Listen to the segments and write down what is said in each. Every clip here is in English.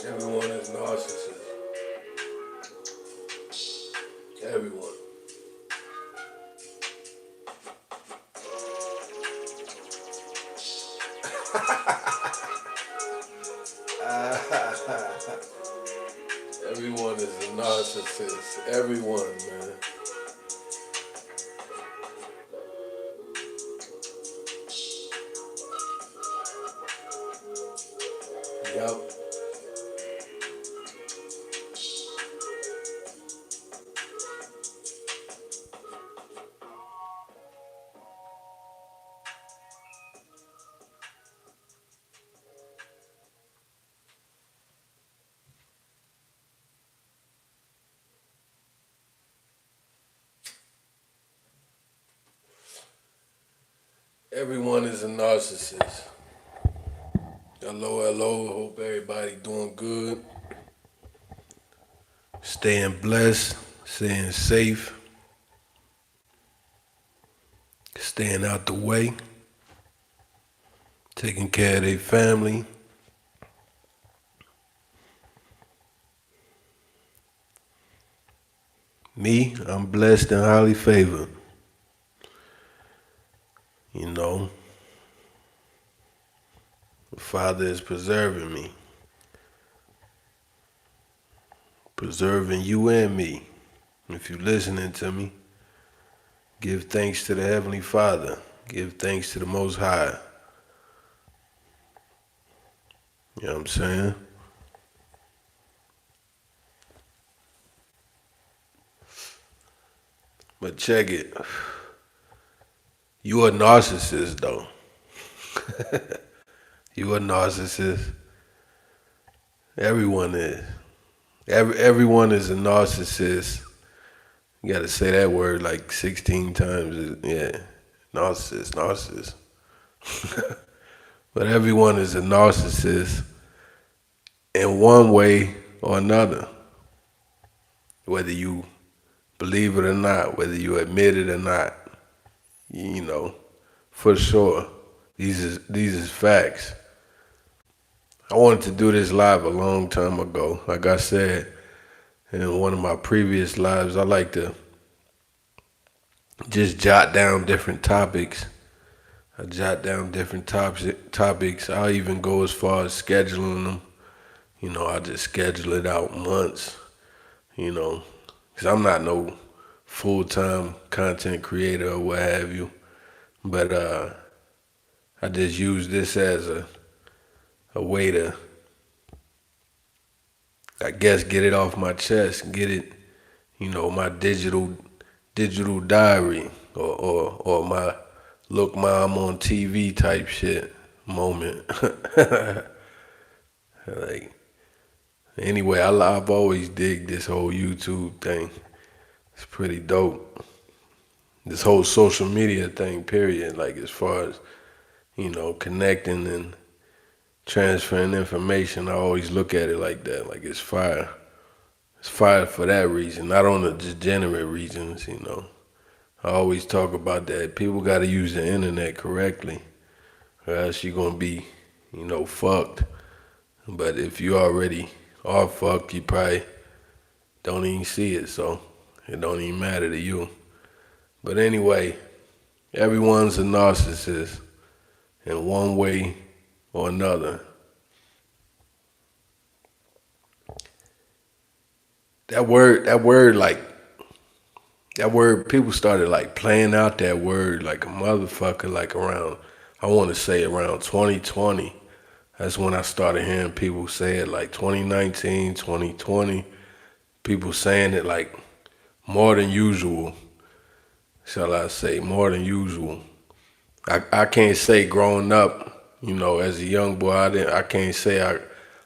Everyone is narcissist. Everyone. Everyone is a narcissist. Everyone, man. Yep. Everyone is a narcissist. Hello, hello. Hope everybody doing good. Staying blessed, staying safe, staying out the way, taking care of their family. Me, I'm blessed and highly favored. You know, the Father is preserving me, preserving you and me. If you're listening to me, give thanks to the Heavenly Father. Give thanks to the Most High. You know what I'm saying? But check it. You a narcissist, though. You a narcissist. Everyone is. Everyone is a narcissist. You gotta say that word like 16 times. Yeah, narcissist. But everyone is a narcissist in one way or another. Whether you believe it or not, whether you admit it or not, you know, for sure. These is facts. I wanted to do this live a long time ago. Like I said in one of my previous lives, I like to just jot down different topics. I jot down different topics. I'll even go as far as scheduling them. You know, I just schedule it out months, you know, because I'm not no full-time content creator or what have you. But I just use this as a way to, I guess, get it off my chest, get it, you know, my digital diary or my look mom on TV type shit moment. Like, anyway, I've always digged this whole YouTube thing. It's pretty dope. This whole social media thing, period. Like, as far as, you know, connecting and transferring information, I always look at it like that. Like, it's fire. It's fire for that reason, not on the degenerate reasons, you know. I always talk about that. People got to use the internet correctly. or else you're gonna be, fucked. But if you already are fucked, you probably don't even see it, so it don't even matter to you. But anyway, everyone's a narcissist in one way or another. That word, people started like playing out that word like a motherfucker, like around, I want to say around 2020. That's when I started hearing people say it, like 2019, 2020. People saying it like more than usual, shall I say, more than usual. I can't say growing up, as a young boy, I can't say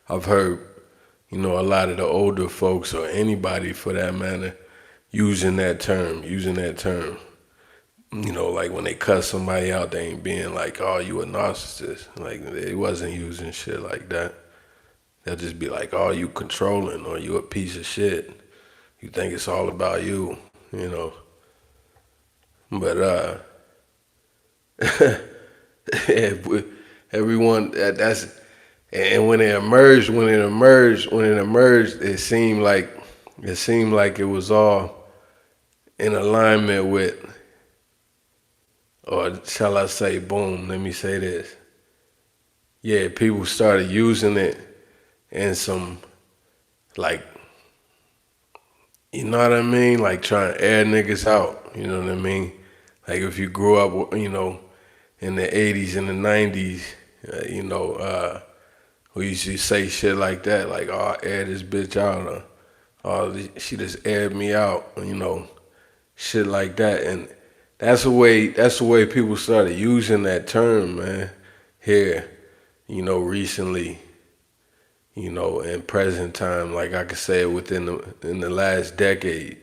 I've heard, a lot of the older folks or anybody for that matter using that term. Like when they cuss somebody out, they ain't being like, "Oh, you a narcissist." Like they wasn't using shit like that. They'll just be like, "Oh, you controlling," or "You a piece of shit. You think it's all about you," But yeah, everyone that's and when it emerged, it seemed like it was all in alignment with, or shall I say, boom, let me say this. Yeah, people started using it in some, like, you know what I mean? Like trying to air niggas out, you know what I mean? Like if you grew up, in the 80s and the 90s, we used to say shit like that, like, "Oh, I air this bitch out," or "Oh, she just aired me out," shit like that. And that's the way people started using that term, man, here, recently, in present time, like I could say it in the last decade.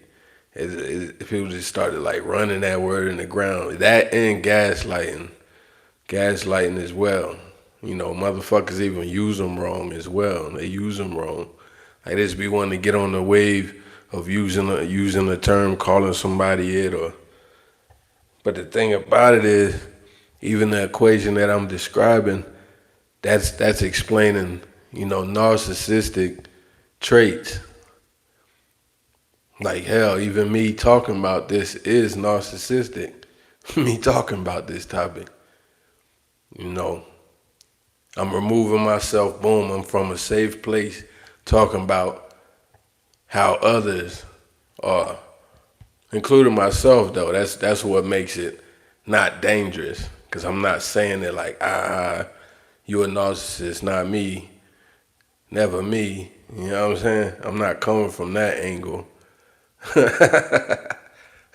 People just started like running that word in the ground. That and gaslighting as well. Motherfuckers even use them wrong as well. They use them wrong. Like just be wanting to get on the wave of using a term, calling somebody it, or. But the thing about it is, even the equation that I'm describing, that's explaining, narcissistic traits. Like hell, even me talking about this is narcissistic. Me talking about this topic. I'm removing myself, boom, I'm from a safe place, talking about how others are, including myself though. That's what makes it not dangerous. Cause I'm not saying it like, you a narcissist, not me, never me. You know what I'm saying? I'm not coming from that angle.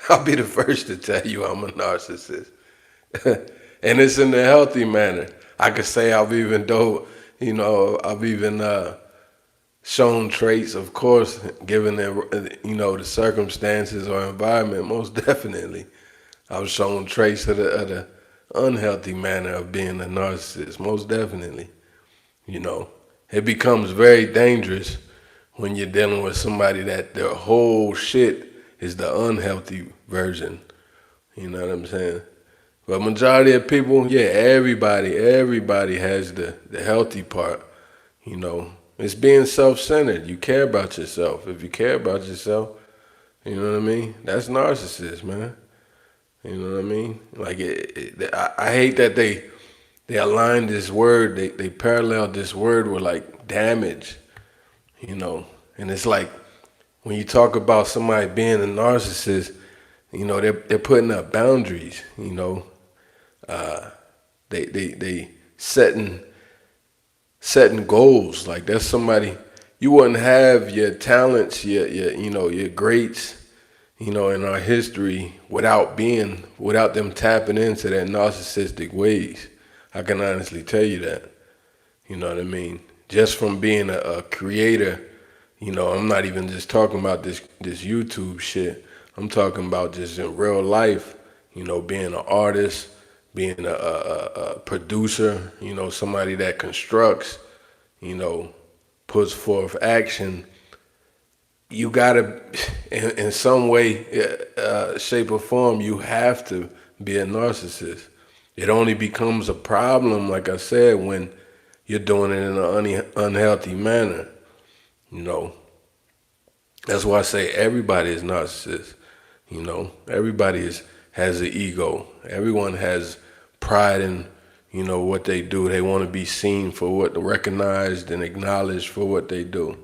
I'll be the first to tell you I'm a narcissist. And it's in a healthy manner. I could say I've even shown traits, of course, given the circumstances or environment, most definitely. I've shown traits of the unhealthy manner of being a narcissist, most definitely. It becomes very dangerous when you're dealing with somebody that their whole shit is the unhealthy version. You know what I'm saying? But majority of people, yeah, everybody has the healthy part. It's being self-centered. You care about yourself. If you care about yourself, you know what I mean? That's narcissist, man. You know what I mean? Like I hate that they align this word, they parallel this word with like damage, and it's like when you talk about somebody being a narcissist, they're putting up boundaries, they setting goals. Like that's somebody, you wouldn't have your talents, your greats, in our history without them tapping into their narcissistic ways. I can honestly tell you that. You know what I mean? Just from being a creator, I'm not even just talking about this YouTube shit. I'm talking about just in real life, being an artist, being a producer, somebody that constructs, puts forth action. You gotta, in some way, shape or form, you have to be a narcissist. It only becomes a problem, like I said, when you're doing it in an unhealthy manner. You know, that's why I say everybody is narcissist. You know, has an ego. Everyone has pride in, what they do. They want to be seen for what, recognized and acknowledged for what they do.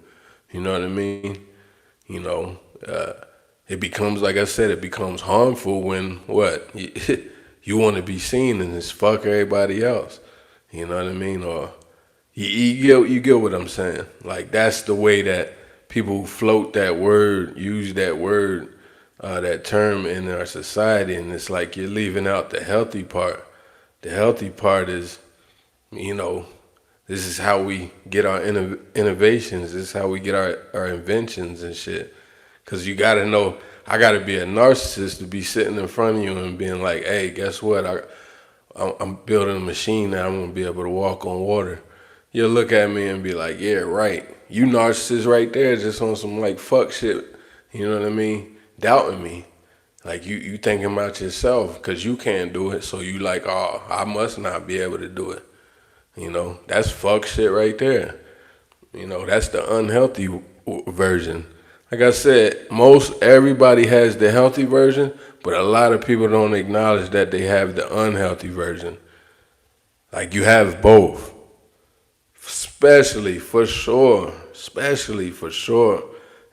You know what I mean? You know, it becomes, like I said, it becomes harmful when what you want to be seen and just fuck everybody else. You know what I mean? Or you get what I'm saying? Like, that's the way that people float that word, use that word, that term in our society, and it's like you're leaving out the healthy part. The healthy part is, you know, this is how we get our innovations. This is how we get our inventions and shit. Because you got to know, I got to be a narcissist to be sitting in front of you and being like, hey, guess what? I'm building a machine that I'm going to be able to walk on water. You'll look at me and be like, yeah, right. You narcissist right there, just on some like fuck shit. You know what I mean? Doubting me. Like you thinking about yourself because you can't do it. So you like, oh, I must not be able to do it. You know, that's fuck shit right there. You know, that's the unhealthy version. Like I said, most everybody has the healthy version, but a lot of people don't acknowledge that they have the unhealthy version. Like you have both. Especially for sure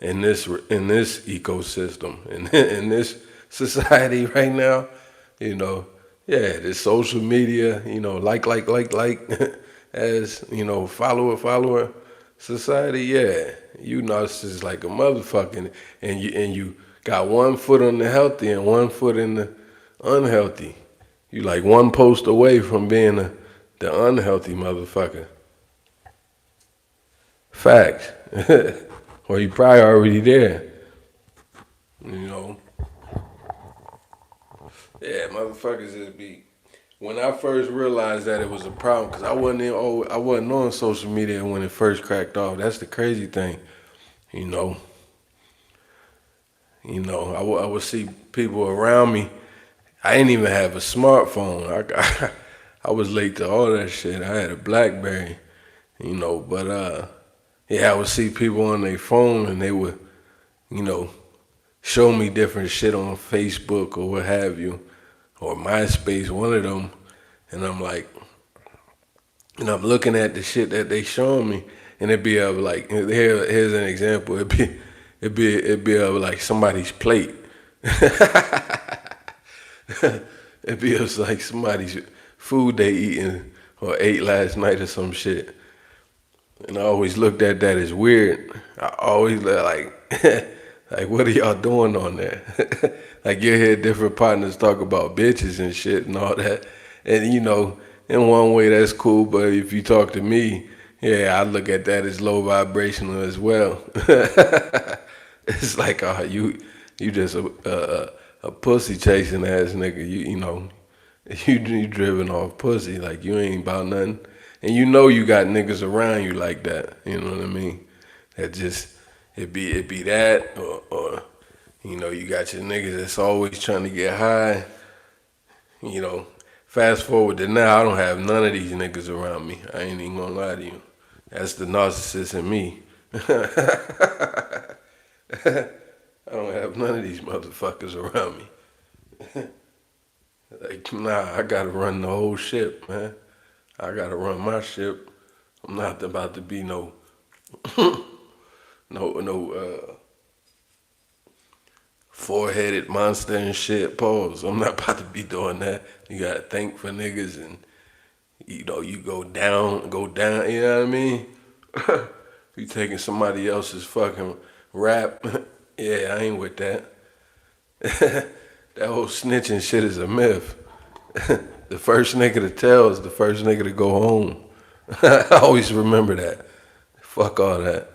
in this ecosystem, in this society right now, yeah, this social media, like, as, follower society, yeah, you narcissist like a motherfucking, and you got one foot on the healthy and one foot in the unhealthy. You like one post away from being the unhealthy motherfucker. Facts. Or you probably already there. Yeah, motherfuckers just be. When I first realized that it was a problem, because I wasn't on social media when it first cracked off. That's the crazy thing, you know. I would see people around me. I didn't even have a smartphone. I was late to all that shit. I had a BlackBerry, but yeah, I would see people on their phone and they would, show me different shit on Facebook or what have you, or MySpace, one of them, and I'm like, I'm looking at the shit that they showing me, and it'd be of like, here's an example, it'd be of like somebody's plate. It'd be of like somebody's food they eating or ate last night or some shit. And I always looked at that as weird. I always like, like, what are y'all doing on there? Like, you hear different partners talk about bitches and shit and all that. And, in one way that's cool, but if you talk to me, yeah, I look at that as low vibrational as well. It's like, you just a pussy chasing ass nigga. You driven off pussy. Like, you ain't about nothing. And you got niggas around you like that. You know what I mean? That just, it be that, or you got your niggas that's always trying to get high. Fast forward to now, I don't have none of these niggas around me. I ain't even gonna lie to you. That's the narcissist in me. I don't have none of these motherfuckers around me. Like, nah, I gotta run the whole ship, man. I gotta run my ship. I'm not about to be no four-headed monster and shit. Pause. I'm not about to be doing that. You gotta think for niggas and you go down, you know what I mean? You taking somebody else's fucking rap. Yeah, I ain't with that. That whole snitching shit is a myth. The first nigga to tell is the first nigga to go home. I always remember that. Fuck all that.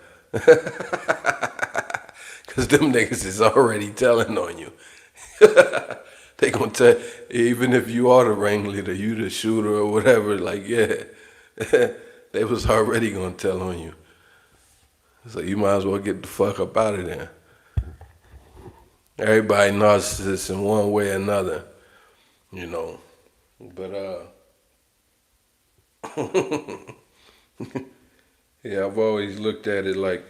Cause them niggas is already telling on you. They gonna tell, even if you are the ringleader, you the shooter or whatever, like, yeah. They was already gonna tell on you. So you might as well get the fuck up out of there. Everybody narcissist in one way or another, But yeah, I've always looked at it like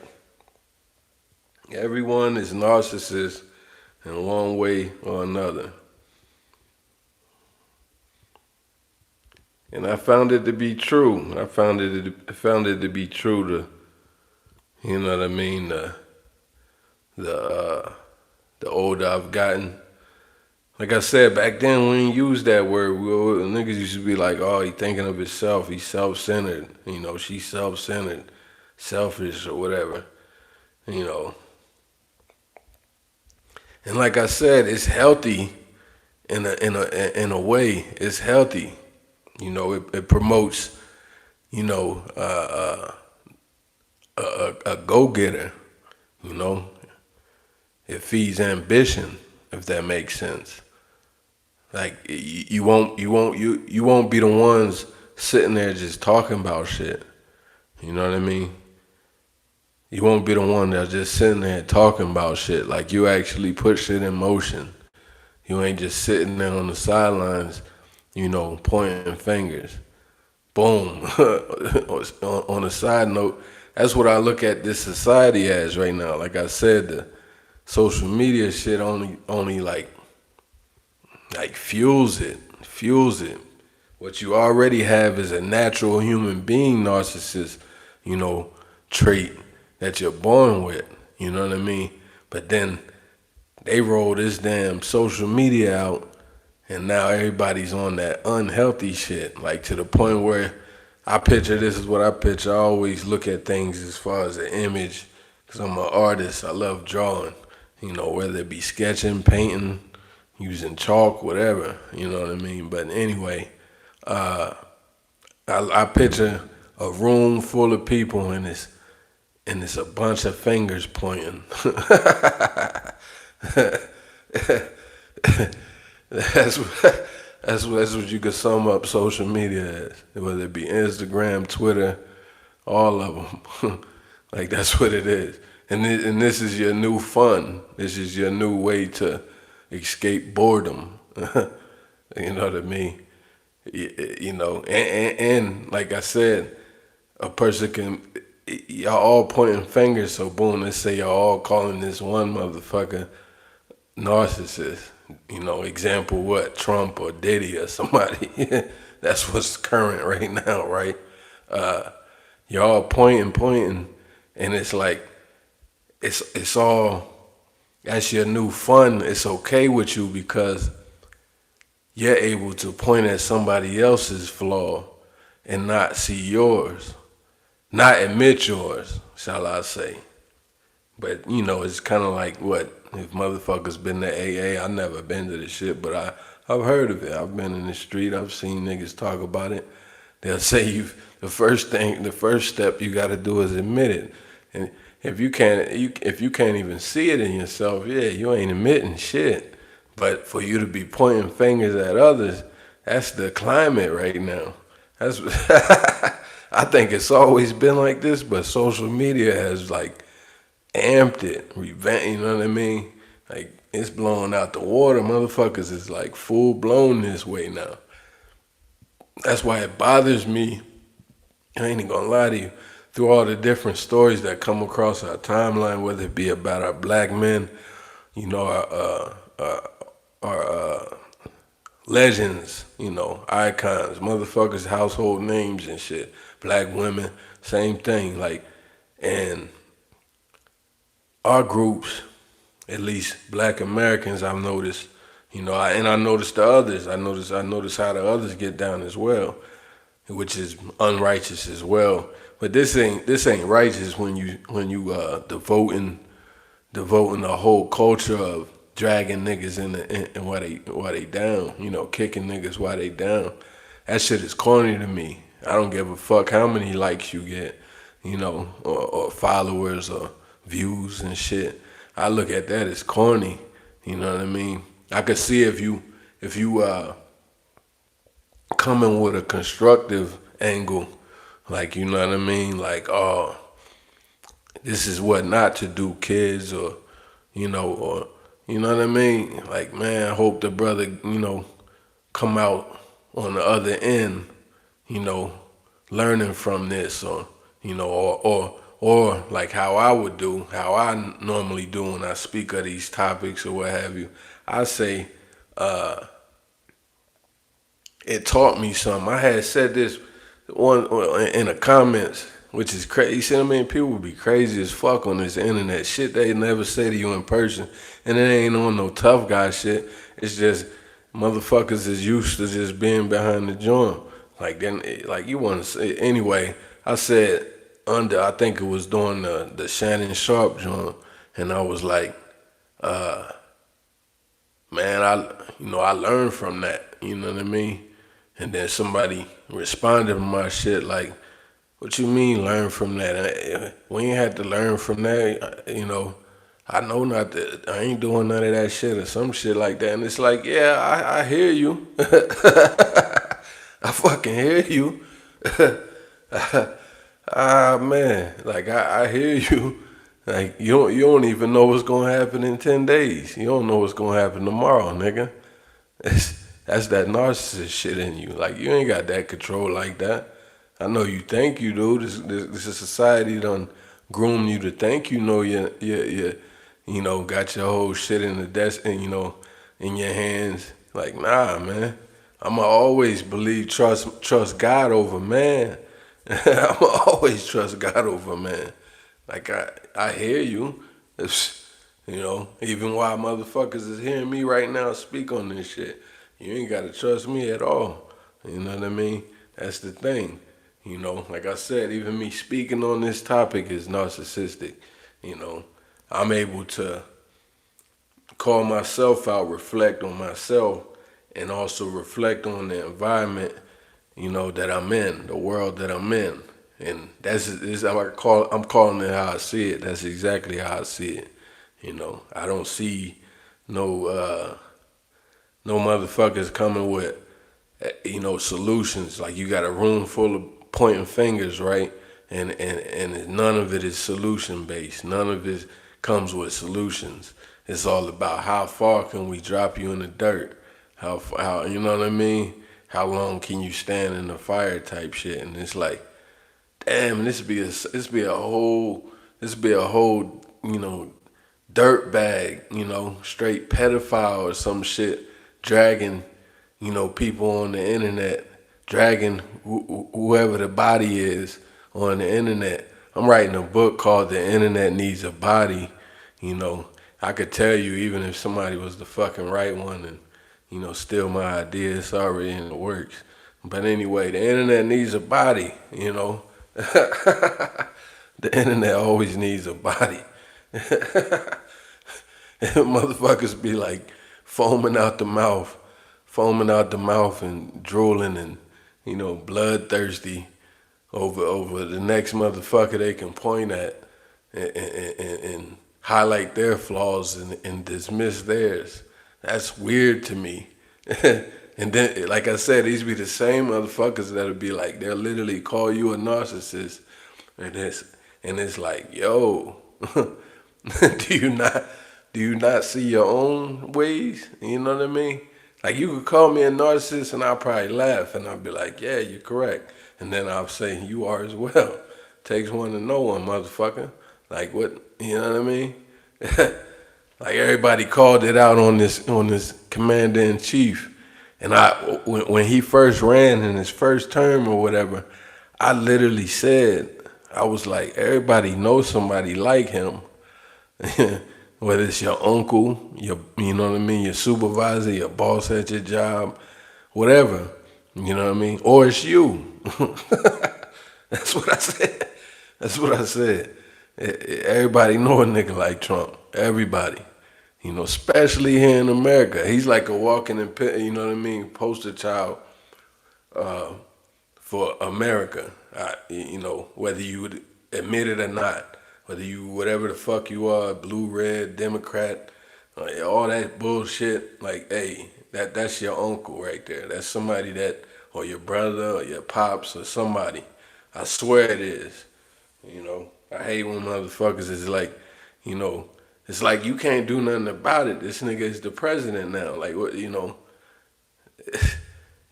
everyone is narcissist in one way or another. And I found it to be true. I found it to be true to, you know what I mean, the the older I've gotten. Like I said, back then we didn't use that word. Niggas used to be like, oh, he thinking of himself. He's self-centered. You know, she's self-centered, selfish or whatever. You know. And like I said, it's healthy in a way. It's healthy. You know, it promotes, you know, a go-getter. You know, it feeds ambition, if that makes sense. Like you won't be the ones sitting there just talking about shit. You know what I mean? You won't be the one that's just sitting there talking about shit. Like you actually put shit in motion. You ain't just sitting there on the sidelines, you know, pointing fingers. Boom. On a side note, that's what I look at this society as right now. Like I said, the social media shit only like fuels it. What you already have is a natural human being narcissist, you know, trait that you're born with. You know what I mean? But then they roll this damn social media out, and now everybody's on that unhealthy shit, like to the point where this is what I picture. I always look at things as far as the image, because I'm an artist. I love drawing, you know, whether it be sketching, painting, using chalk, whatever, you know what I mean? But anyway, I picture a room full of people and it's a bunch of fingers pointing. That's what you could sum up social media as, whether it be Instagram, Twitter, all of them. Like that's what it is. And this is your new fun. This is your new way to escape boredom. You know what I mean? You know, and like I said, a person can, y'all all pointing fingers, so boom, let's say y'all all calling this one motherfucker narcissist. You know, example what? Trump or Diddy or somebody. That's what's current right now, right? Y'all pointing, and it's like, it's all, that's your new fun. It's okay with you because you're able to point at somebody else's flaw and not see yours, not admit yours, shall I say. But, you know, it's kind of like what? If motherfuckers been to AA, I never been to this shit, but I've heard of it. I've been in the street. I've seen niggas talk about it. They'll say the first step you got to do is admit it. And if you can't even see it in yourself, yeah, you ain't admitting shit. But for you to be pointing fingers at others, that's the climate right now. That's I think it's always been like this, but social media has like amped it, revamped. You know what I mean? Like it's blowing out the water. Motherfuckers is like full blown this way now. That's why it bothers me. I ain't even gonna lie to you. Through all the different stories that come across our timeline, whether it be about our black men, you know, our legends, you know, icons, motherfuckers, household names and shit. Black women, same thing. Like, and our groups, at least black Americans, I've noticed, you know, I noticed the others. I noticed how the others get down as well, which is unrighteous as well. But this ain't righteous when you devoting a whole culture of dragging niggas in while they down, you know, kicking niggas while they down. That shit is corny to me. I don't give a fuck how many likes you get, you know, or followers or views and shit. I look at that as corny. You know what I mean? I could see if you coming with a constructive angle, like, you know what I mean? Like, oh, this is what not to do, kids, or you know what I mean? Like, man, I hope the brother, you know, come out on the other end, learning from this, or or like how I would do, how I normally do when I speak of these topics or what have you. I say it taught me something. I had said this one in the comments, which is crazy. You see what I mean? People be crazy as fuck on this internet. Shit they never say to you in person. And it ain't on no tough guy shit. It's just motherfuckers is used to just being behind the joint. Like then, like you want to say anyway. I said I think it was during the Shannon Sharp joint, and I was like, man, I learned from that. You know what I mean? And then somebody responded to my shit like, "What you mean learn from that? We ain't had to learn from that. I know not that. I ain't doing none of that shit or some shit like that." And it's like, yeah, I hear you. I fucking hear you. Ah man, like I hear you. Like you don't even know what's gonna happen in 10 days. You don't know what's gonna happen tomorrow, nigga. That's that narcissist shit in you. Like you ain't got that control like that. I know you think you do. This is society done groom you to think you know got your whole shit in the desk and in your hands. Like nah, man. I'ma always trust God over man. I'ma always trust God over man. Like I hear you. Even while motherfuckers is hearing me right now speak on this shit, you ain't gotta trust me at all. You know what I mean? That's the thing. Like I said, even me speaking on this topic is narcissistic. I'm able to call myself out, reflect on myself, and also reflect on the environment, that I'm in, the world that I'm in. And this how I'm calling it how I see it. That's exactly how I see it. I don't see no no motherfuckers coming with solutions. Like you got a room full of pointing fingers, right? And none of it is solution based. None of it comes with solutions. It's all about how far can we drop you in the dirt? How you know what I mean? How long can you stand in the fire type shit? And it's like, damn, this be a whole dirt bag, straight pedophile or some shit dragging people on the internet, dragging whoever the body is on the internet. I'm writing a book called The Internet Needs a Body. I could tell you even if somebody was the fucking right one and steal my idea, it's already in the works. But anyway, the internet needs a body. The internet always needs a body. Motherfuckers be like foaming out the mouth and drooling and bloodthirsty over the next motherfucker they can point at and highlight their flaws and dismiss theirs. That's weird to me. And then, like I said, these be the same motherfuckers that'll be like, they'll literally call you a narcissist, and it's like, yo, do you not see your own ways? You know what I mean? Like you could call me a narcissist, and I'll probably laugh, and I'll be like, yeah, you're correct, and then I'll say you are as well. Takes one to know one, motherfucker. Like what? You know what I mean? Like everybody called it out on this commander in chief. And when he first ran in his first term or whatever, I literally said, I was like, everybody knows somebody like him. Whether it's your uncle, you know what I mean, your supervisor, your boss at your job, whatever, you know what I mean? Or it's you. That's what I said. That's what I said. Everybody know a nigga like Trump. Everybody. Especially here in America. He's like a walking, poster child for America. Whether you would admit it or not, whether you, whatever the fuck you are, blue, red, Democrat, all that bullshit, like, hey, that's your uncle right there. That's somebody or your brother or your pops or somebody. I swear it is. I hate when motherfuckers is like, it's like you can't do nothing about it. This nigga is the president now. Like what,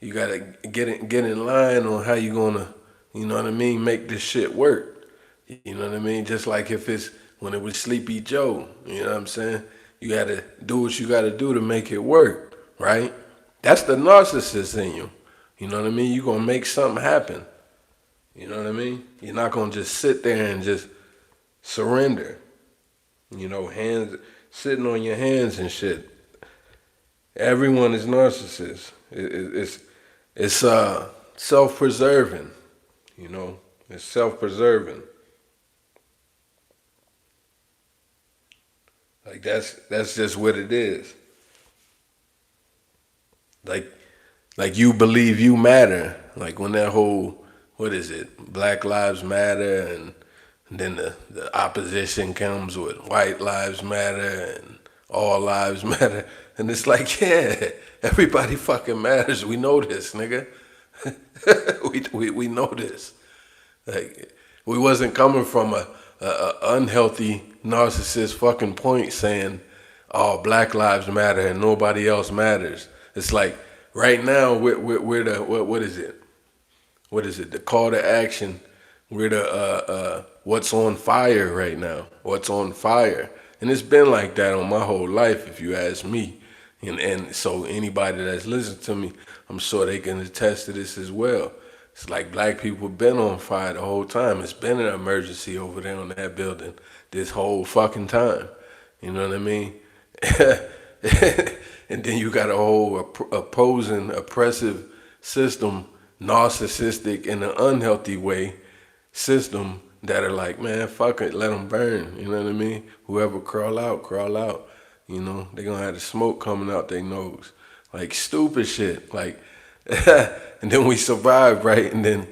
You gotta get in line on how you gonna, you know what I mean, make this shit work. You know what I mean? Just like if it's when it was Sleepy Joe, you know what I'm saying? You gotta do what you gotta do to make it work, right? That's the narcissist in you. You know what I mean? You're gonna make something happen. You know what I mean? You're not gonna just sit there and just surrender. You know, hands sitting on your hands and shit. Everyone is narcissist. It's self-preserving. You know, it's self-preserving. Like that's just what it is. Like you believe you matter. Like when that whole, what is it, Black Lives Matter, and then the opposition comes with White Lives Matter and All Lives Matter. And it's like, yeah, everybody fucking matters. We know this, nigga. we know this. Like, we wasn't coming from a unhealthy narcissist fucking point saying, oh, Black Lives Matter and nobody else matters. It's like right now we're the what is it? What is it? The call to action. We're the what's on fire right now. What's on fire, and it's been like that on my whole life, if you ask me. And so anybody that's listened to me, I'm sure they can attest to this as well. It's like black people been on fire the whole time. It's been an emergency over there on that building this whole fucking time. You know what I mean? And then you got a whole opposing, oppressive system, narcissistic in an unhealthy way, system that are like, man, fuck it, let them burn. You know what I mean? Whoever crawl out, crawl out. You know, they gonna have the smoke coming out their nose. Like stupid shit. Like, and then we survive, right? And then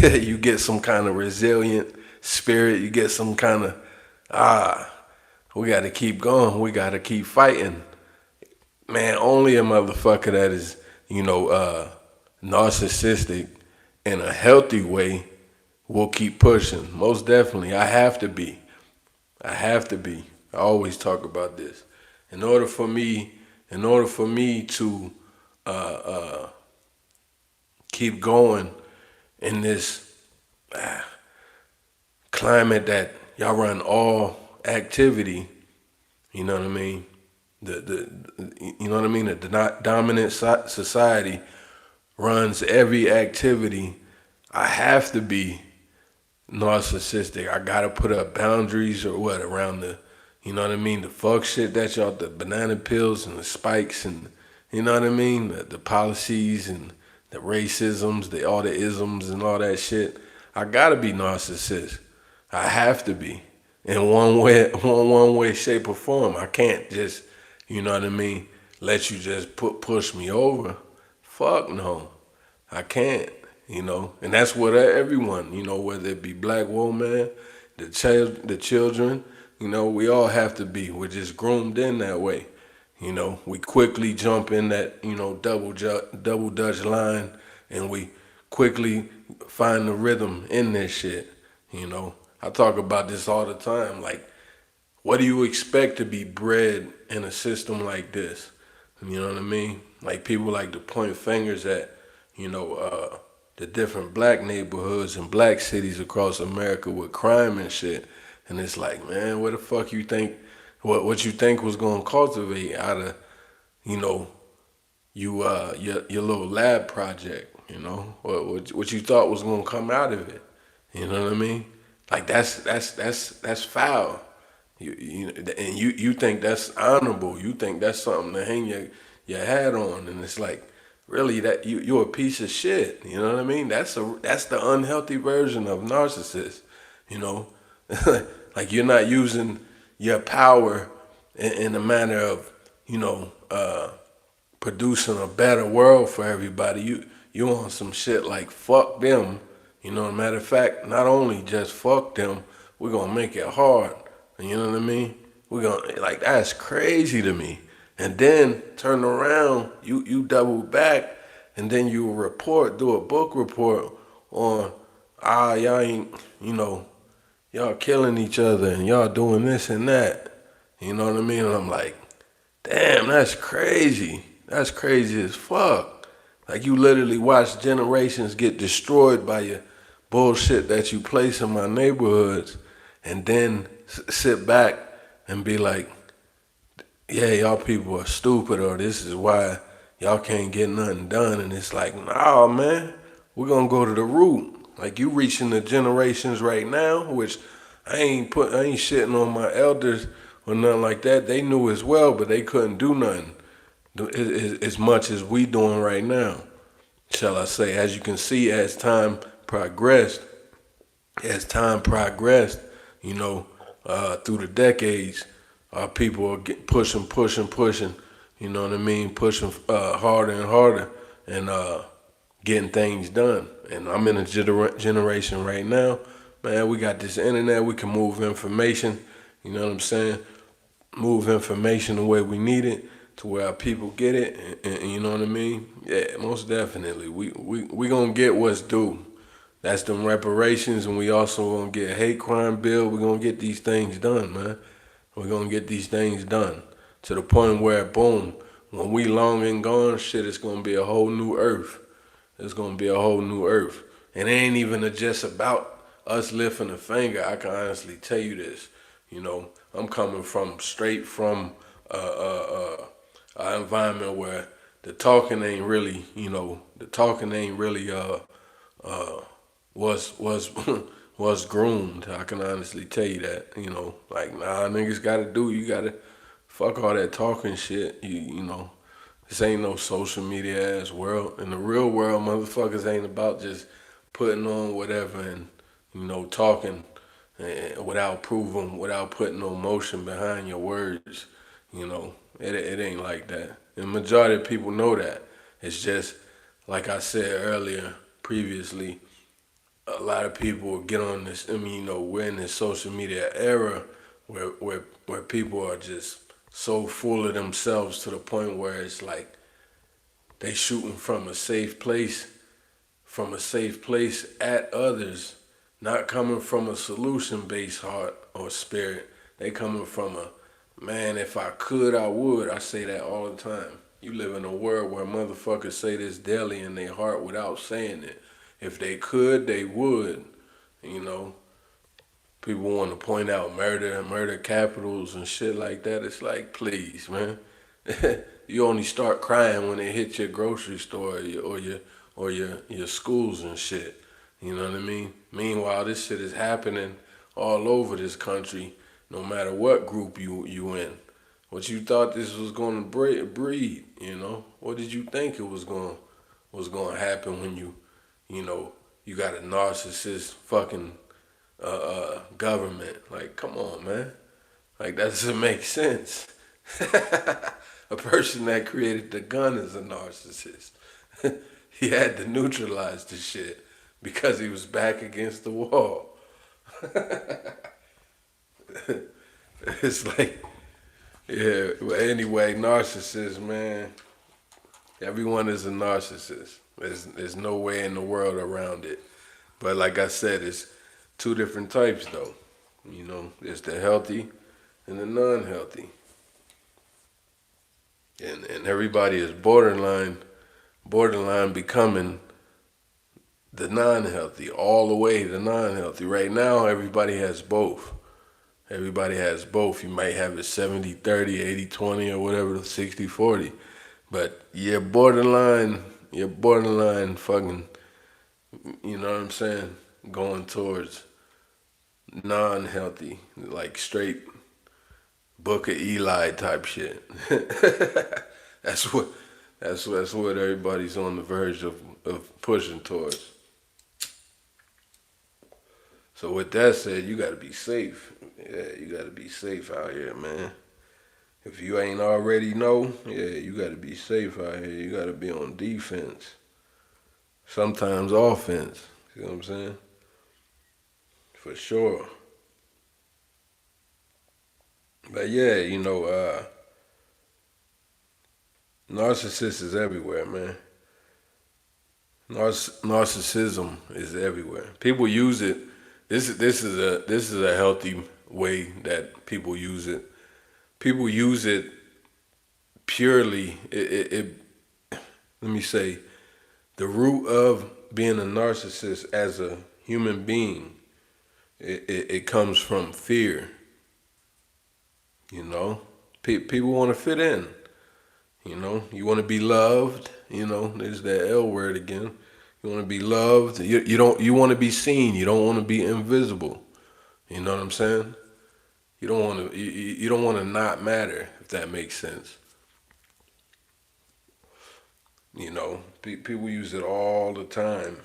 you get some kind of resilient spirit. You get some kind of, we gotta keep going. We gotta keep fighting. Man, only a motherfucker that is, you know, narcissistic in a healthy way will keep pushing. Most definitely. I have to be. I always talk about this. In order for me to keep going in this climate that y'all run all activity, you know what I mean? You know what I mean? The dominant society runs every activity. I have to be narcissistic. I gotta put up boundaries or what around the, you know what I mean? The fuck shit that y'all, the banana pills and the spikes and, you know what I mean? The policies and the racisms, all the isms and all that shit. I gotta be narcissist. I have to be in one way, shape or form. I can't just, you know what I mean, let you just push me over. Fuck no. I can't, you know. And that's what everyone, you know, whether it be black woman, the children, you know, we all have to be. We're just groomed in that way. You know, we quickly jump in that, you know, double Dutch line, and we quickly find the rhythm in this shit. You know, I talk about this all the time. Like, what do you expect to be bred in a system like this? You know what I mean? Like, people like to point fingers at, you know, the different black neighborhoods and black cities across America with crime and shit. And it's like, man, what the fuck you think, what you think was gonna cultivate out of, you know, your little lab project, you know? What you thought was gonna come out of it. You know what I mean? Like that's foul. You think that's honorable. You think that's something to hang your hat on, and it's like, really, that you're a piece of shit. You know what I mean? That's the unhealthy version of narcissist. You know, like you're not using your power in a manner of, you know, producing a better world for everybody. You on some shit like fuck them. You know, matter of fact, not only just fuck them, we're gonna make it hard. You know what I mean? We're gonna, like, that's crazy to me. And then turn around, you double back, and then you do a book report on, y'all ain't, you know, y'all killing each other and y'all doing this and that. You know what I mean? And I'm like, damn, that's crazy. That's crazy as fuck. Like, you literally watch generations get destroyed by your bullshit that you place in my neighborhoods, and then sit back and be like, yeah, y'all people are stupid, or this is why y'all can't get nothing done. And it's like, nah, man, we're gonna go to the root. Like, you reaching the generations right now, which I ain't shitting on my elders or nothing like that. They knew as well, but they couldn't do nothing as much as we doing right now, shall I say. As you can see, progressed, as time progressed, you know, through the decades, people are pushing, you know what I mean, pushing harder and harder, and getting things done. And I'm in a generation right now, man, we got this internet, we can move information, you know what I'm saying, move information the way we need it to where our people get it, and you know what I mean? Yeah, most definitely. We gonna get what's due. That's them reparations, and we also gonna get a hate crime bill. We're gonna get these things done, man. We're gonna get these things done to the point where, boom, when we long and gone, shit, it's gonna be a whole new earth. It's gonna be a whole new earth. And it ain't even just about us lifting a finger. I can honestly tell you this. You know, I'm coming straight from an environment where the talking ain't really, was was groomed. I can honestly tell you that. You know, like, nah, niggas you gotta fuck all that talking shit. You know, this ain't no social media ass world. In the real world, motherfuckers ain't about just putting on whatever and, you know, talking without putting no motion behind your words. You know, it ain't like that. And the majority of people know that. It's just, like I said earlier, previously, a lot of people get on this. I mean, you know, we're in this social media era where people are just so full of themselves to the point where it's like they shooting from a safe place, at others, not coming from a solution-based heart or spirit. They coming from a, man, if I could, I would. I say that all the time. You live in a world where motherfuckers say this daily in their heart without saying it. If they could, they would. You know, people want to point out murder capitals and shit like that. It's like, please, man. You only start crying when it hits your grocery store or your schools and shit. You know what I mean? Meanwhile, this shit is happening all over this country, no matter what group you in. What you thought this was going to breed, you know? What did you think it was going to happen when you know, you got a narcissist fucking government? Like, come on, man. Like, that doesn't make sense. A person that created the gun is a narcissist. He had to neutralize the shit because he was back against the wall. It's like, yeah, but anyway, narcissist, man. Everyone is a narcissist. There's no way in the world around it. But like I said, it's two different types though. You know, it's the healthy and the non-healthy. And everybody is borderline becoming the non-healthy, all the way the non-healthy. Right now, everybody has both. Everybody has both. You might have it 70-30, 80-20, or whatever, 60-40. But you're borderline fucking, you know what I'm saying, going towards non-healthy, like straight Book of Eli type shit. That's what everybody's on the verge of pushing towards. So with that said, you gotta be safe. Yeah, you gotta be safe out here, man. If you ain't already know, yeah, you gotta be safe out here. You gotta be on defense. Sometimes offense. You know what I'm saying? For sure. But yeah, you know, narcissist is everywhere, man. Narcissism is everywhere. People use it. This is a healthy way that people use it. People use it purely. Let me say, the root of being a narcissist as a human being, it comes from fear. You know, people want to fit in. You know, you want to be loved. You know, there's that L word again. You want to be loved. You want to be seen. You don't want to be invisible. You know what I'm saying? You don't want to not matter, if that makes sense. You know, people use it all the time,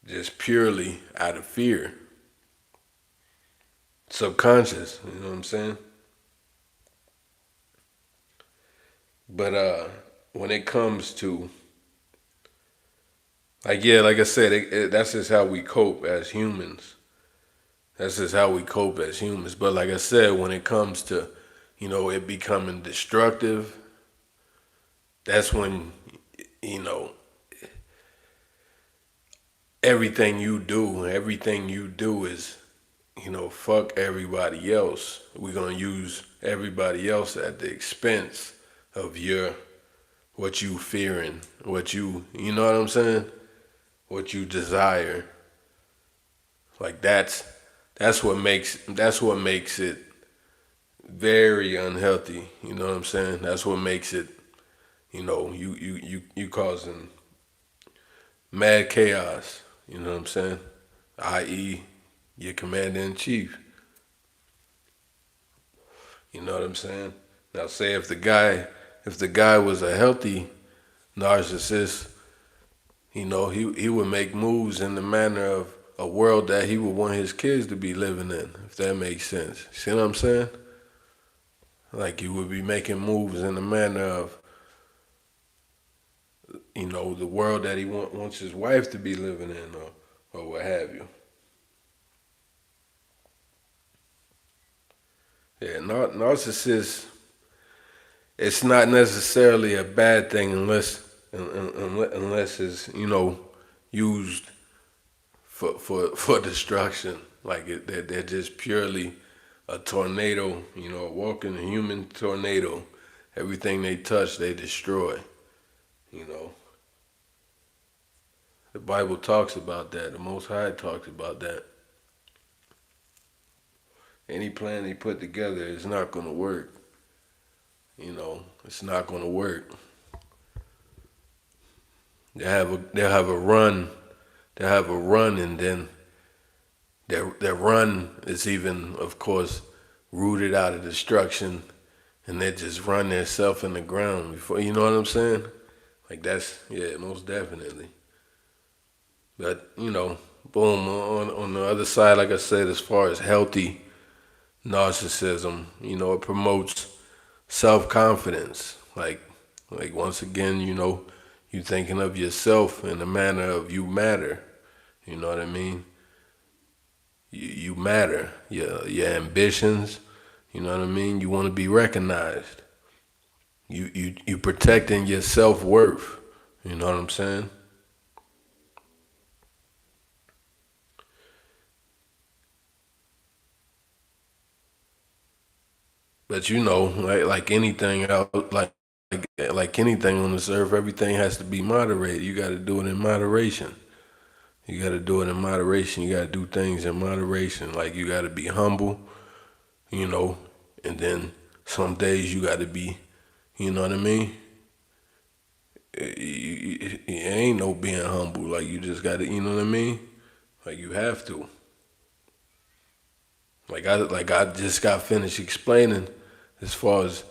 just purely out of fear. Subconscious, you know what I'm saying? But when it comes to, like I said, that's just how we cope as humans. That's just how we cope as humans. But like I said, when it comes to, it becoming destructive, that's when, you know, everything you do is, fuck everybody else. We're gonna use everybody else at the expense of what you fearing, you know what I'm saying? What you desire. Like that's what makes it very unhealthy. You know what I'm saying? That's what makes it, you causing mad chaos. You know what I'm saying? I.e., your commander in chief. You know what I'm saying? Now, say if the guy was a healthy narcissist, he would make moves in the manner of a world that he would want his kids to be living in, if that makes sense. See what I'm saying? Like, he would be making moves in the manner of, the world that he wants his wife to be living in, or what have you. Yeah, narcissists, it's not necessarily a bad thing unless it's, used for destruction. Like they're just purely a tornado, a walking human tornado. Everything they touch, they destroy. The Bible talks about that. The Most High talks about that. Any plan they put together is not going to work. It's not going to work. They'll have a run. They'll have a run, and then their run is even, of course, rooted out of destruction, and they just run themselves in the ground before. You know what I'm saying? Like yeah, most definitely. But boom. On the other side, like I said, as far as healthy narcissism, it promotes self-confidence. Like once again, you thinking of yourself in the manner of you matter. You know what I mean? You matter. Your ambitions. You know what I mean? You want to be recognized. You protecting your self-worth. You know what I'm saying? But like anything else, like anything on this earth, everything has to be moderated. You got to do it in moderation. You got to do it in moderation. You got to do things in moderation. Like you got to be humble, and then some days you got to be, you know what I mean? It ain't no being humble. Like you just got to, you know what I mean? Like you have to. Like I just got finished explaining as far as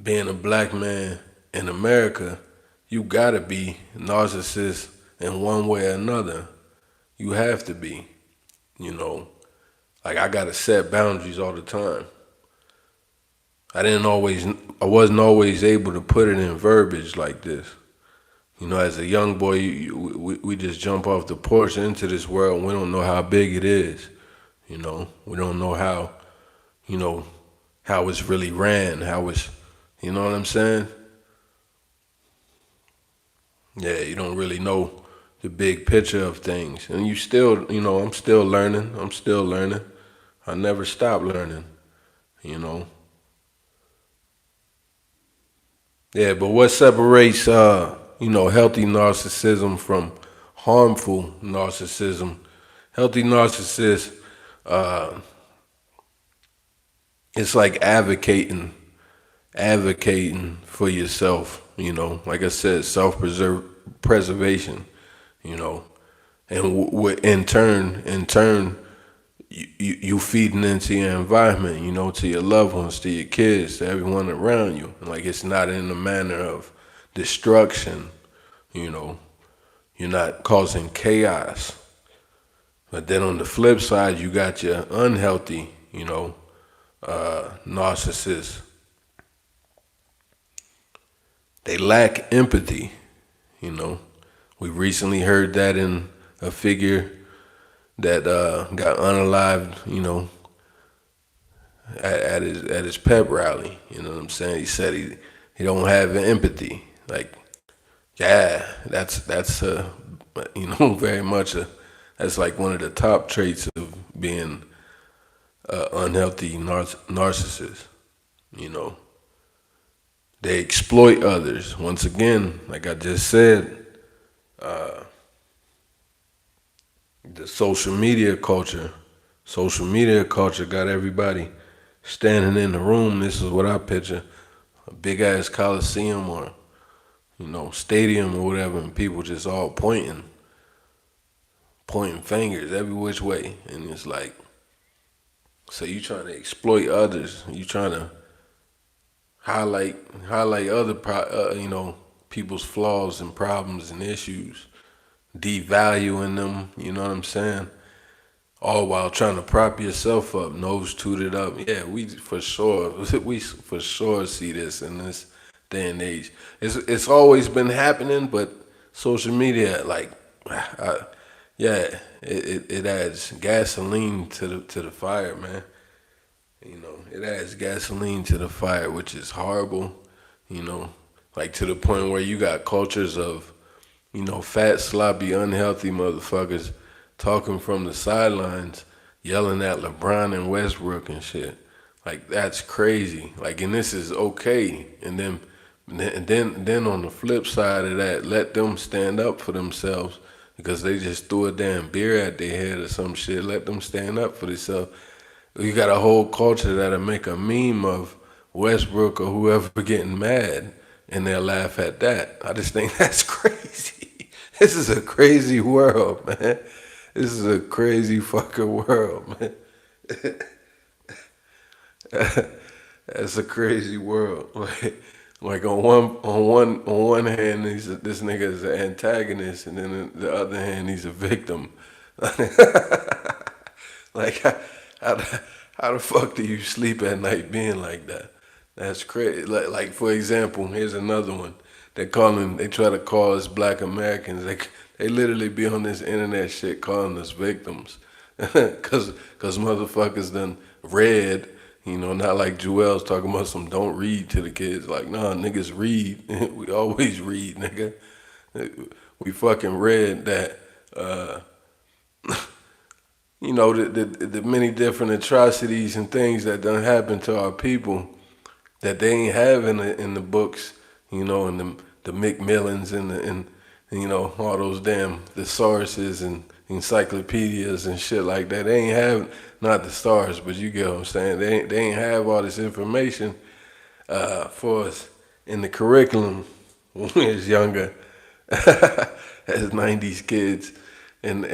being a black man in America, you gotta be narcissist in one way or another. You have to be, Like I gotta set boundaries all the time. I wasn't always able to put it in verbiage like this. As a young boy, we just jump off the porch into this world and we don't know how big it is. We don't know how it's really ran, you know what I'm saying? Yeah, you don't really know the big picture of things. And I'm still learning. I never stop learning, Yeah, but what separates healthy narcissism from harmful narcissism. Healthy narcissists, it's like advocating for yourself. Like I said, preservation. You know, and in turn, you feeding into your environment. To your loved ones, to your kids, to everyone around you. Like, it's not in the manner of destruction. You're not causing chaos. But then on the flip side, you got your unhealthy, narcissists. They lack empathy. We recently heard that in a figure that got unalived, at his pep rally. You know what I'm saying? He said he don't have empathy. Like, yeah, that's very much that's like one of the top traits of being unhealthy narcissist. They exploit others. Once again, like I just said, the social media culture got everybody standing in the room. This is what I picture: a big ass coliseum or stadium or whatever, and people just all pointing fingers every which way, and it's like, so you trying to exploit others, you trying to highlight other people's flaws and problems and issues, devaluing them. You know what I'm saying? All while trying to prop yourself up, nose tooted up. Yeah, we for sure see this in this day and age. It's always been happening, but social media, like, it adds gasoline to the fire, man. It adds gasoline to the fire, which is horrible. Like, to the point where you got cultures of, fat, sloppy, unhealthy motherfuckers talking from the sidelines, yelling at LeBron and Westbrook and shit. Like, that's crazy. Like, and this is okay. And then on the flip side of that, let them stand up for themselves because they just threw a damn beer at their head or some shit. Let them stand up for themselves. You got a whole culture that'll make a meme of Westbrook or whoever getting mad, and they'll laugh at that. I just think that's crazy. This is a crazy world, man. This is a crazy fucking world, man. That's a crazy world. Like on one hand, this nigga is an antagonist, and then on the other hand, he's a victim. Like, how the fuck do you sleep at night being like that? That's crazy. Like for example, here's another one. They try to call us Black Americans. They literally be on this internet shit calling us victims, cause motherfuckers done read. Not like Joel's talking about some don't read to the kids. Like, nah, niggas read. We always read, nigga. We fucking read that. The many different atrocities and things that done happen to our people that they ain't have in the books, and the Macmillans and all those damn thesauruses and encyclopedias and shit like that. They ain't have, not the stars, but you get what I'm saying. They ain't have all this information for us in the curriculum when we was younger as 90s kids. And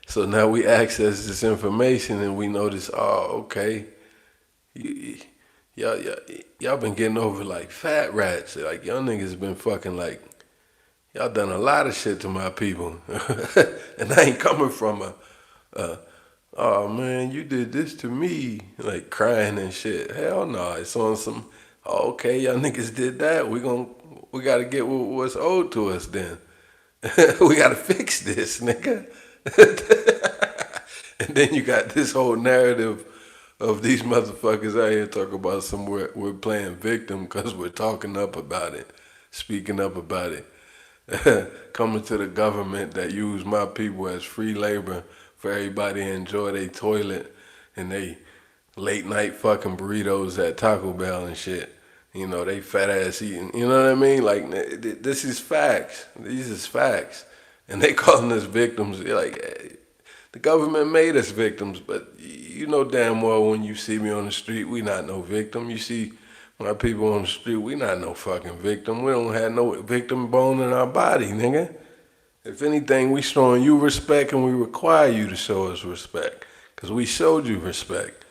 so now we access this information and we notice, oh, okay, y'all been getting over like fat rats. Like, y'all niggas been fucking like, y'all done a lot of shit to my people. And I ain't coming from oh man, you did this to me, like crying and shit. Hell no, it's on some, oh, okay, y'all niggas did that. We gotta get what's owed to us then. We gotta fix this, nigga. And then you got this whole narrative of these motherfuckers out here talking about we're playing victim because we're talking up about it, speaking up about it, coming to the government that use my people as free labor for everybody to enjoy their toilet and they late night fucking burritos at Taco Bell and shit. they fat ass eating. You know what I mean? Like this is facts. These is facts, and they calling us victims. They're like, hey, the government made us victims, but you know damn well when you see me on the street, we not no victim. You see my people on the street, we not no fucking victim. We don't have no victim bone in our body, nigga. If anything, we showing you respect, and we require you to show us respect, cause we showed you respect.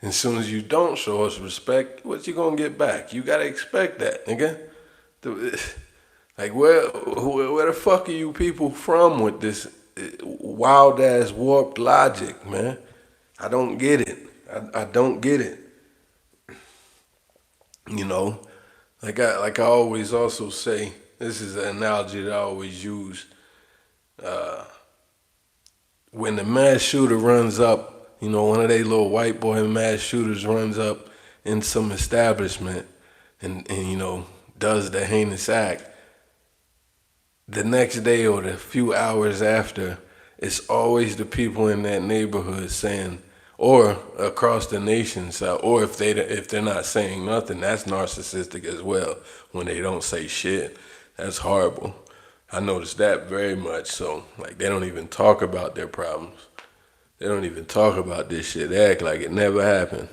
And as soon as you don't show us respect, what you gonna get back? You gotta expect that, nigga. Like where the fuck are you people from with this wild ass warped logic, man? I don't get it. I don't get it. You know, like I always also say, this is an analogy that I always use. When the mass shooter runs up, one of they little white boy mass shooters runs up in some establishment and does the heinous act, the next day or the few hours after, it's always the people in that neighborhood saying, or across the nation, or if they're not saying nothing, that's narcissistic as well. When they don't say shit, that's horrible. I noticed that very much so. Like they don't even talk about their problems. They don't even talk about this shit. They act like it never happened.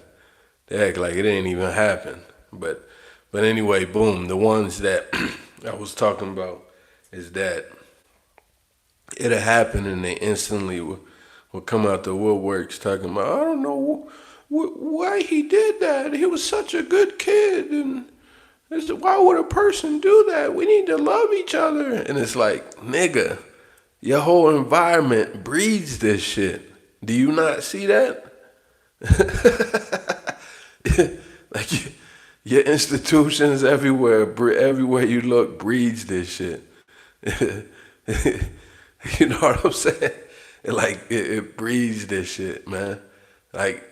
They act like it ain't even happened. But anyway, boom. The ones that I was talking about is that it'll happen and they instantly will come out the woodworks talking about, I don't know why he did that. He was such a good kid, and why would a person do that? We need to love each other. And it's like, nigga, your whole environment breeds this shit. Do you not see that? Like your institutions everywhere you look breeds this shit. You know what I'm saying? It breeds this shit, man. Like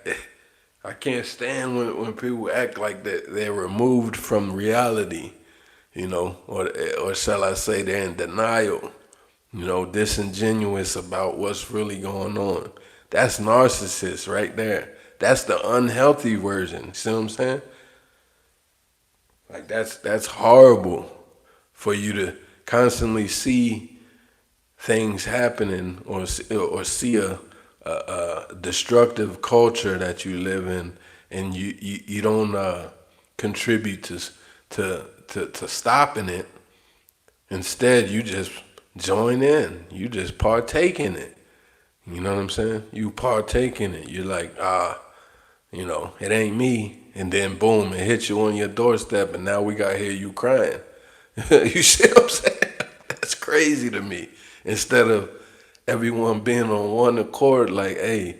I can't stand when people act like that they're removed from reality, or shall I say they're in denial, disingenuous about what's really going on. That's narcissist right there. That's the unhealthy version. See what I'm saying? Like that's horrible for you to constantly see things happening or see a destructive culture that you live in, and you don't contribute to stopping it. Instead, you just join in. You just partake in it. You know what I'm saying? You partake in it. You're like, it ain't me. And then boom, it hits you on your doorstep, and now we got to hear you crying. You see what I'm saying? That's crazy to me. Instead of everyone being on one accord, like, hey,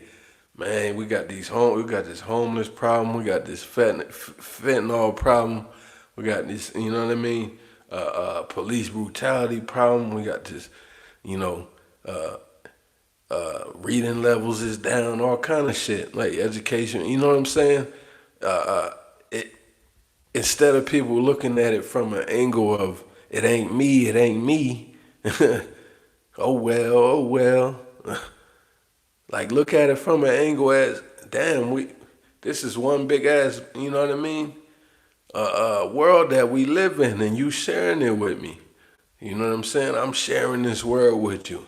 man, we got this homeless problem, we got this fentanyl problem, we got this, you know what I mean, police brutality problem, we got this, reading levels is down, all kind of shit, like education, you know what I'm saying? Instead of people looking at it from an angle of it ain't me, oh well. Like look at it from an angle as, damn, this is one big ass, you know what I mean? World that we live in, and you sharing it with me. You know what I'm saying? I'm sharing this world with you.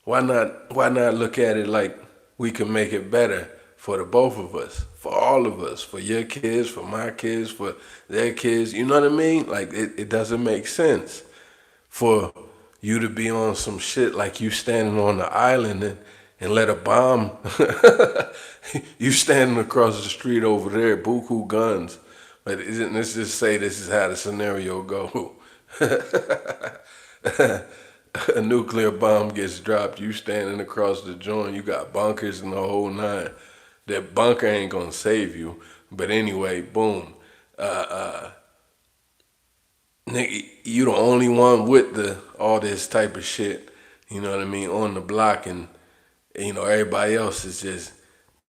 Why not look at it like we can make it better for the both of us, for all of us, for your kids, for my kids, for their kids, you know what I mean? Like it doesn't make sense for you to be on some shit like you standing on the island and let a bomb, you standing across the street over there, buku guns. But let's just say this is how the scenario go. A nuclear bomb gets dropped, you standing across the joint, you got bunkers and the whole nine. That bunker ain't gonna save you. But anyway, boom. Nigga, you the only one with all this type of shit, you know what I mean, on the block, and everybody else is just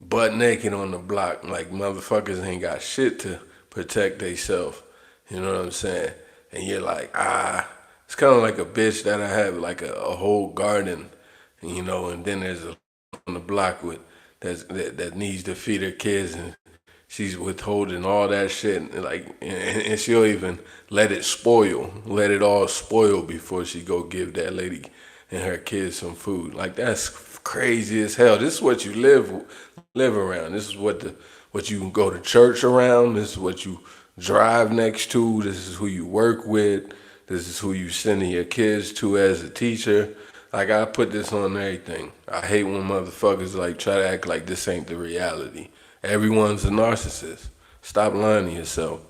butt naked on the block, like motherfuckers ain't got shit to protect themselves, you know what I'm saying? And you're like, it's kind of like a bitch that I have like a whole garden, and then there's on the block that needs to feed her kids, and she's withholding all that shit, and she'll even let it all spoil before she go give that lady and her kids some food. Like, that's crazy as hell. This is what you live around. This is what you go to church around. This is what you drive next to. This is who you work with. This is who you sending your kids to as a teacher. Like, I put this on everything. I hate when motherfuckers like try to act like this ain't the reality. Everyone's a narcissist. Stop lying to yourself.